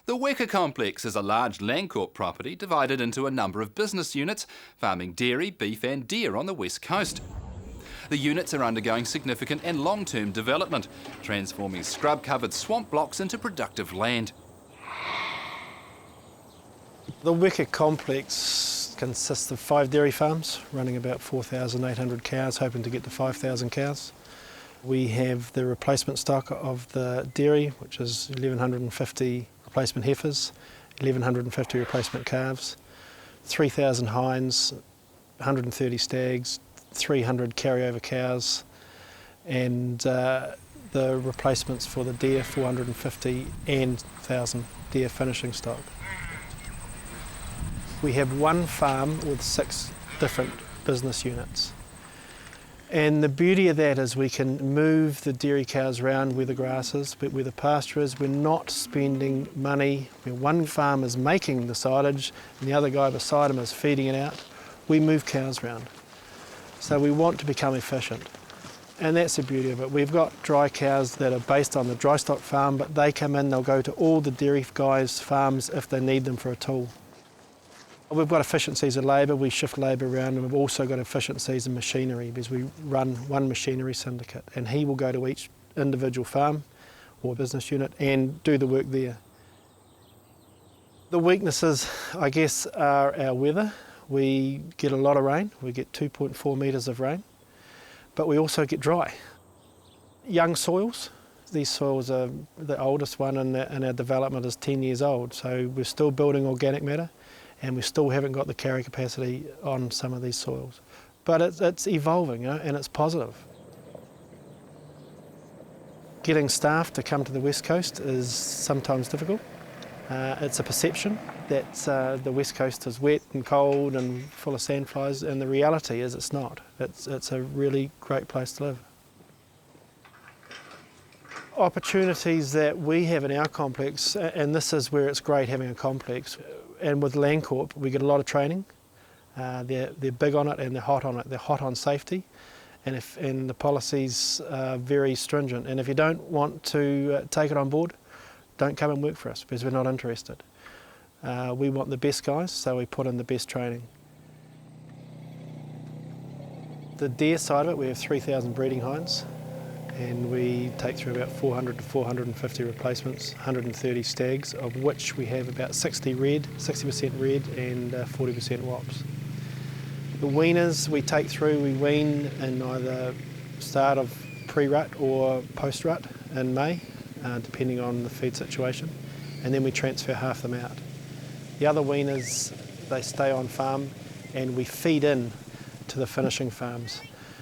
The Weka complex is a large Landcorp property divided into a number of business units, farming dairy, beef and deer on the west coast. The units are undergoing significant and long-term development, transforming scrub-covered swamp blocks into productive land. The Weka complex consists of 5 dairy farms, running about 4,800 cows, hoping to get to 5,000 cows. We have the replacement stock of the dairy, which is 1,150 replacement heifers, 1,150 replacement calves, 3,000 hinds, 130 stags, 300 carryover cows, and the replacements for the deer, 450 and 1,000 deer finishing stock. We have one farm with 6 different business units. And the beauty of that is we can move the dairy cows around where the grass is, but where the pasture is. We're not spending money. One farm is making the silage and the other guy beside him is feeding it out. We move cows around. So we want to become efficient. And that's the beauty of it. We've got dry cows that are based on the dry stock farm, but they come in, they'll go to all the dairy guys' farms if they need them for a tool. We've got efficiencies of labour, we shift labour around, and we've also got efficiencies in machinery because we run one machinery syndicate and he will go to each individual farm or business unit and do the work there. The weaknesses, I guess, are our weather. We get a lot of rain, we get 2.4 metres of rain, but we also get dry. Young soils, these soils are the oldest one in our development is 10 years old, so we're still building organic matter. And we still haven't got the carry capacity on some of these soils. But it's evolving, you know, and it's positive. Getting staff to come to the West Coast is sometimes difficult. It's a perception that the West Coast is wet and cold and full of sandflies, and the reality is it's not. It's a really great place to live. Opportunities that we have in our complex, and this is where it's great having a complex, and with Landcorp we get a lot of training. They're big on it and they're hot on it. They're hot on safety, and the policies are very stringent. And if you don't want to take it on board, don't come and work for us because we're not interested. We want the best guys, so we put in the best training. The deer side of it, we have 3,000 breeding hinds. And we take through about 400 to 450 replacements, 130 stags, of which we have about 60% red and 40% wops. The weaners we take through, we wean in either start of pre-rut or post-rut in May, depending on the feed situation, and then we transfer half them out. The other weaners, they stay on farm and we feed in to the finishing farms.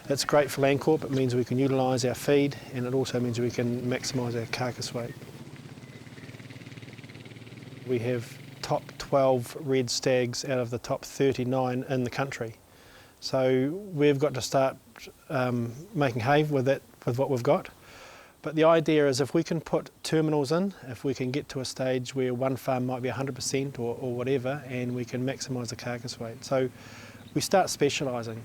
It's great for Landcorp, it means we can utilise our feed and it also means we can maximise our carcass weight. We have top 12 red stags out of the top 39 in the country. So we've got to start making hay with what we've got. But the idea is if we can put terminals in, if we can get to a stage where one farm might be 100% or whatever, and we can maximise the carcass weight. So we start specialising.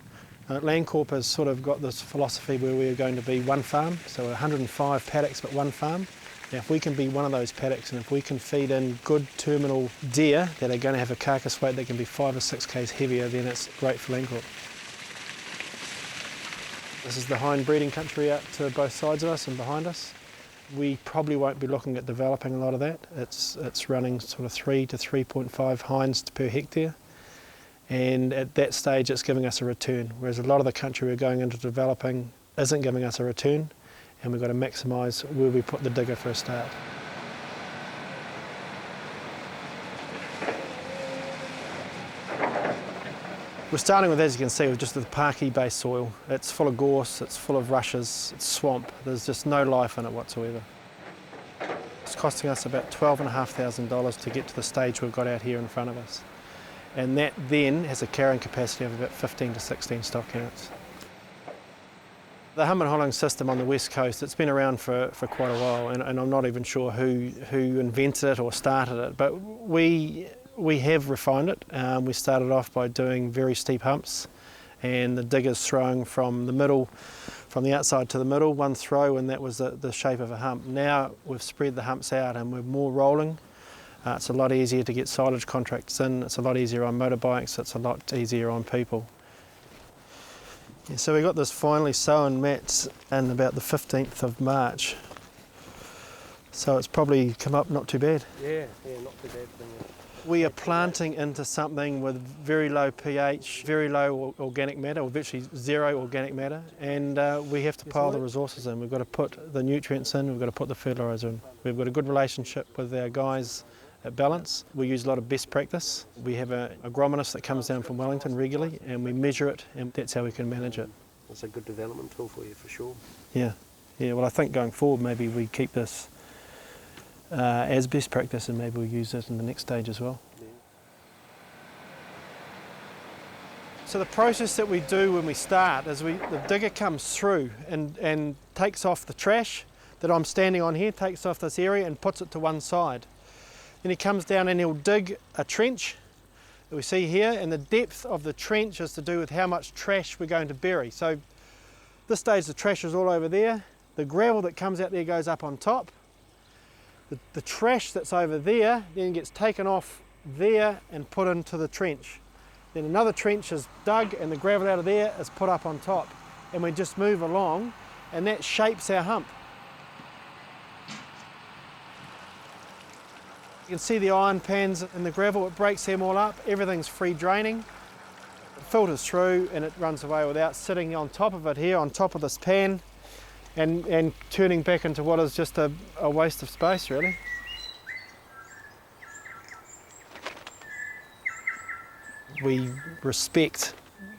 Landcorp has sort of got this philosophy where we're going to be one farm, so 105 paddocks but one farm. Now if we can be one of those paddocks and if we can feed in good terminal deer that are going to have a carcass weight that can be 5 or 6 k's heavier, then it's great for Landcorp. This is the hind breeding country out to both sides of us and behind us. We probably won't be looking at developing a lot of that. It's running sort of 3 to 3.5 hinds per hectare. And at that stage it's giving us a return, whereas a lot of the country we're going into developing isn't giving us a return, and we've got to maximise where we put the digger for a start. We're starting with, as you can see, with just the parky based soil. It's full of gorse, it's full of rushes, it's swamp. There's just no life in it whatsoever. It's costing us about $12,500 to get to the stage we've got out here in front of us. And that then has a carrying capacity of about 15 to 16 stock counts. The hum and holling system on the west coast, it's been around for quite a while, and I'm not even sure who invented it or started it, but we have refined it. We started off by doing very steep humps, and the diggers throwing from the outside to the middle, one throw, and that was the shape of a hump. Now we've spread the humps out and we're more rolling. It's a lot easier to get silage contracts in, it's a lot easier on motorbikes, it's a lot easier on people. Yeah, so we got this finally sown mats in about the 15th of March. So it's probably come up not too bad. Yeah, not too bad. We are planting into something with very low pH, very low organic matter, or virtually zero organic matter, and we have to pile the resources in. We've got to put the nutrients in, we've got to put the fertiliser in. We've got a good relationship with our guys at Balance. We use a lot of best practice. We have an agronomist that comes down from Wellington regularly, and we measure it, and that's how we can manage it. It's a good development tool for you, for sure. Yeah, well I think going forward maybe we keep this as best practice, and maybe we'll use it in the next stage as well. Yeah. So the process that we do when we start is the digger comes through and takes off the trash that I'm standing on here, takes off this area and puts it to one side. Then he comes down and he'll dig a trench that we see here, and the depth of the trench is to do with how much trash we're going to bury. So this stage the trash is all over there, the gravel that comes out there goes up on top. The trash that's over there then gets taken off there and put into the trench. Then another trench is dug and the gravel out of there is put up on top. And we just move along and that shapes our hump. You can see the iron pans in the gravel, it breaks them all up, everything's free draining. It filters through and it runs away without sitting on top of it here, on top of this pan. And turning back into what is just a waste of space, really. We respect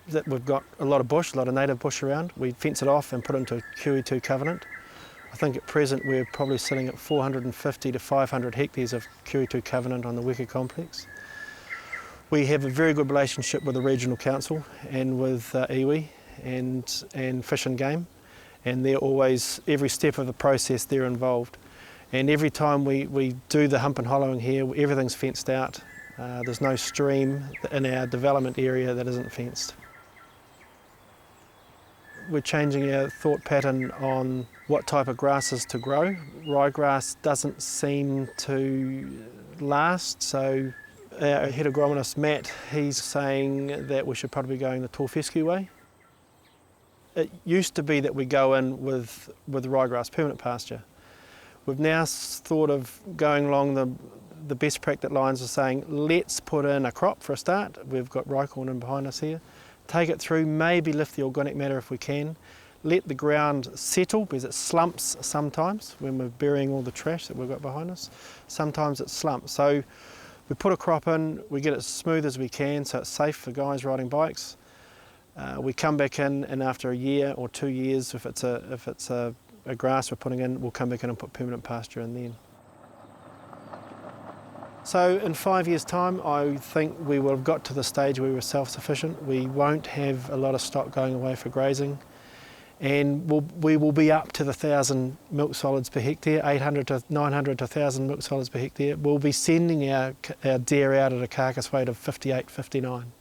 that we've got a lot of bush, a lot of native bush around. We fence it off and put it into a QE2 covenant. I think at present we're probably sitting at 450 to 500 hectares of QE2 covenant on the Weka complex. We have a very good relationship with the regional council and with iwi and Fish and Game. And they're always, every step of the process, they're involved. And every time we do the hump and hollowing here, everything's fenced out. There's no stream in our development area that isn't fenced. We're changing our thought pattern on what type of grasses to grow. Ryegrass doesn't seem to last, so our head agronomist, Matt, he's saying that we should probably be going the tall fescue way. It used to be that we go in with ryegrass, permanent pasture. We've now thought of going along the best practice lines of saying, let's put in a crop for a start. We've got rye corn in behind us here. Take it through, maybe lift the organic matter if we can. Let the ground settle, because it slumps sometimes when we're burying all the trash that we've got behind us. Sometimes it slumps. So we put a crop in, we get it as smooth as we can so it's safe for guys riding bikes. We come back in, and after a year or 2 years, if it's a grass we're putting in, we'll come back in and put permanent pasture in then. So in 5 years' time, I think we will have got to the stage where we're self-sufficient. We won't have a lot of stock going away for grazing, and we will be up to the 1,000 milk solids per hectare, 800 to 900 to 1,000 milk solids per hectare. We'll be sending our deer out at a carcass weight of 58, 59.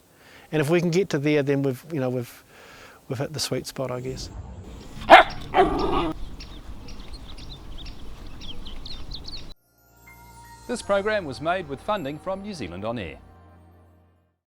And if we can get to there, then we've hit the sweet spot, I guess. This program was made with funding from New Zealand On Air.